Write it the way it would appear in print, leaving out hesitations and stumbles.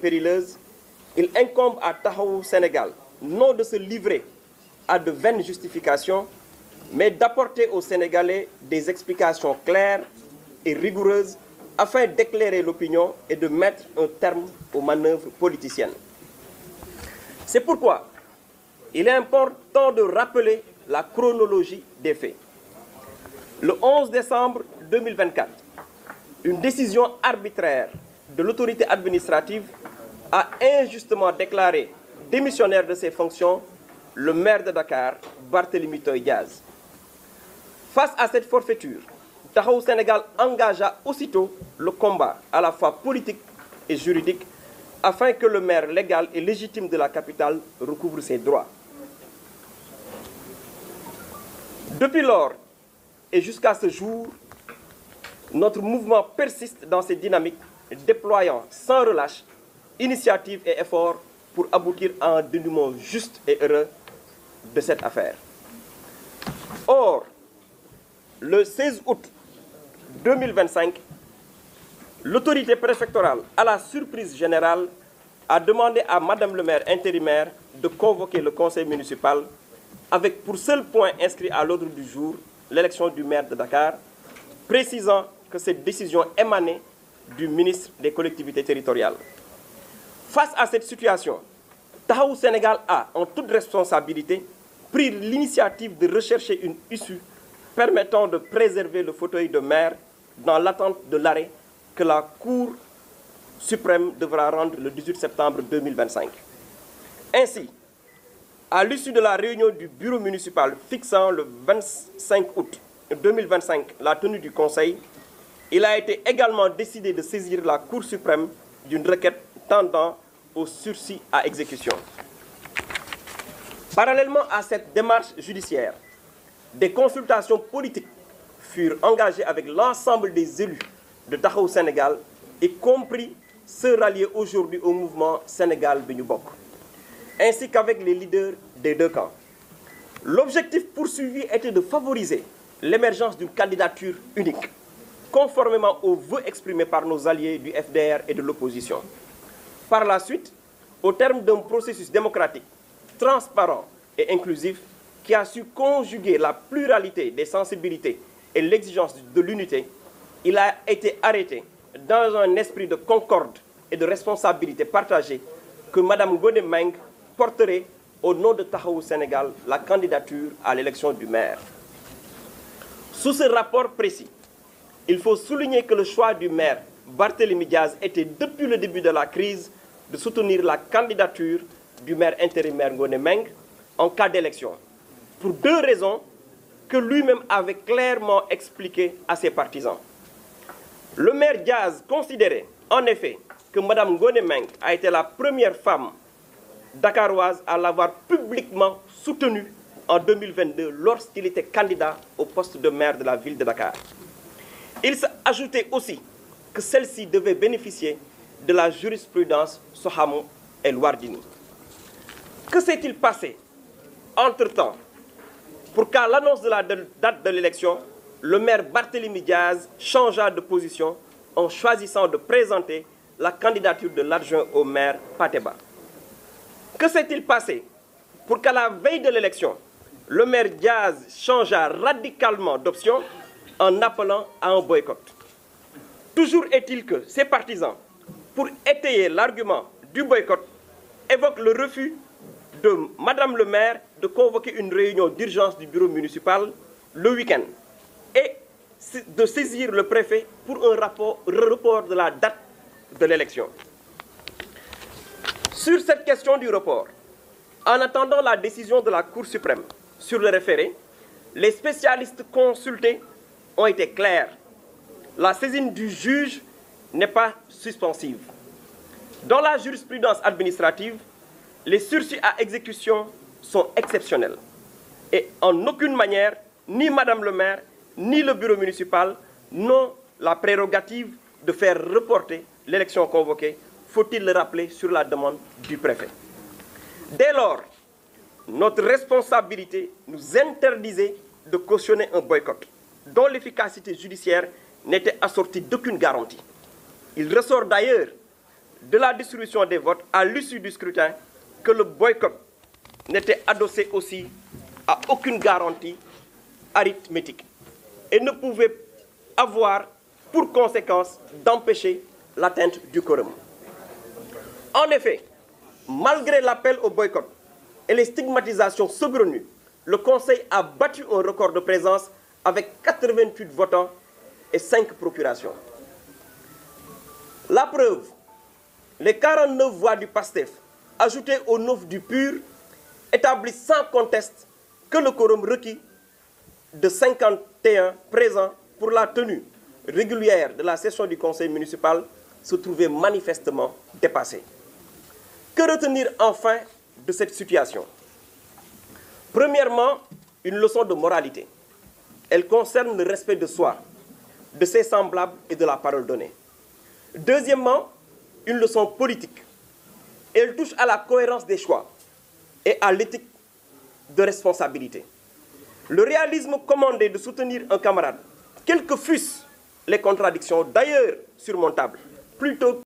périlleuse, il incombe à Taxawu Sénégal non de se livrer à de vaines justifications, mais d'apporter aux Sénégalais des explications claires et rigoureuses afin d'éclairer l'opinion et de mettre un terme aux manœuvres politiciennes. C'est pourquoi il est important de rappeler la chronologie des faits. Le 11 décembre 2024, une décision arbitraire de l'autorité administrative a injustement déclaré démissionnaire de ses fonctions le maire de Dakar, Barthélémy Toye Dias. Face à cette forfaiture, Taxawu Sénégal engagea aussitôt le combat à la fois politique et juridique afin que le maire légal et légitime de la capitale recouvre ses droits. Depuis lors et jusqu'à ce jour, notre mouvement persiste dans ses dynamiques, déployant sans relâche initiatives et efforts pour aboutir à un dénouement juste et heureux de cette affaire. Or, le 16 août 2025, l'autorité préfectorale, à la surprise générale, a demandé à Madame le maire intérimaire de convoquer le conseil municipal avec pour seul point inscrit à l'ordre du jour l'élection du maire de Dakar, précisant que cette décision émanait du ministre des collectivités territoriales. Face à cette situation, Taxawu Sénégal a, en toute responsabilité, pris l'initiative de rechercher une issue permettant de préserver le fauteuil de maire dans l'attente de l'arrêt que la Cour suprême devra rendre le 18 septembre 2025. Ainsi, à l'issue de la réunion du bureau municipal fixant le 25 août 2025 la tenue du Conseil, il a été également décidé de saisir la Cour suprême d'une requête tendant au sursis à exécution. Parallèlement à cette démarche judiciaire, des consultations politiques furent engagées avec l'ensemble des élus de Taxawu Sénégal, y compris ceux ralliés aujourd'hui au mouvement Sénégal bi ñu bokk, ainsi qu'avec les leaders des deux camps. L'objectif poursuivi était de favoriser l'émergence d'une candidature unique, conformément aux vœux exprimés par nos alliés du FDR et de l'opposition. Par la suite, au terme d'un processus démocratique, transparent et inclusif, qui a su conjuguer la pluralité des sensibilités et l'exigence de l'unité, il a été arrêté dans un esprit de concorde et de responsabilité partagée que Mme Ngoné Meng porterait au nom de Taxawu Sénégal la candidature à l'élection du maire. Sous ce rapport précis, il faut souligner que le choix du maire Barthélémy Dias était depuis le début de la crise de soutenir la candidature du maire intérimaire Ngoné Meng en cas d'élection, pour deux raisons que lui-même avait clairement expliquées à ses partisans. Le maire Dias considérait en effet que Mme Ngoné Meng a été la première femme dakaroise à l'avoir publiquement soutenue en 2022 lorsqu'il était candidat au poste de maire de la ville de Dakar. Il s'ajoutait aussi que celle-ci devait bénéficier de la jurisprudence Soham El Wardini. Que s'est-il passé entre-temps pour qu'à l'annonce de la date de l'élection, le maire Barthélémy Dias changea de position en choisissant de présenter la candidature de l'adjoint au maire Pateba? Que s'est-il passé pour qu'à la veille de l'élection, le maire Dias changea radicalement d'option en appelant à un boycott? Toujours est-il que ses partisans, pour étayer l'argument du boycott, évoquent le refus de Madame le maire de convoquer une réunion d'urgence du bureau municipal le week-end et de saisir le préfet pour un report de la date de l'élection. Sur cette question du report, en attendant la décision de la Cour suprême sur le référé, les spécialistes consultés ont été clairs. La saisine du juge n'est pas suspensive. Dans la jurisprudence administrative, les sursis à exécution sont exceptionnels. Et en aucune manière, ni Madame le maire, ni le bureau municipal n'ont la prérogative de faire reporter l'élection convoquée, faut-il le rappeler, sur la demande du préfet. Dès lors, notre responsabilité nous interdisait de cautionner un boycott, dont l'efficacité judiciaire n'était assortie d'aucune garantie. Il ressort d'ailleurs de la distribution des votes à l'issue du scrutin que le boycott n'était adossé aussi à aucune garantie arithmétique et ne pouvait avoir pour conséquence d'empêcher l'atteinte du quorum. En effet, malgré l'appel au boycott et les stigmatisations saugrenues, le Conseil a battu un record de présence avec 88 votants et 5 procurations. La preuve, les 49 voix du PASTEF, ajoutées aux 9 du PUR, établissent sans conteste que le quorum requis de 51 présents pour la tenue régulière de la session du Conseil municipal se trouvait manifestement dépassé. Que retenir enfin de cette situation? Premièrement, une leçon de moralité. Elle concerne le respect de soi, de ses semblables et de la parole donnée. Deuxièmement, une leçon politique. Elle touche à la cohérence des choix et à l'éthique de responsabilité. Le réalisme commandé de soutenir un camarade, quelles que fussent les contradictions d'ailleurs surmontables, plutôt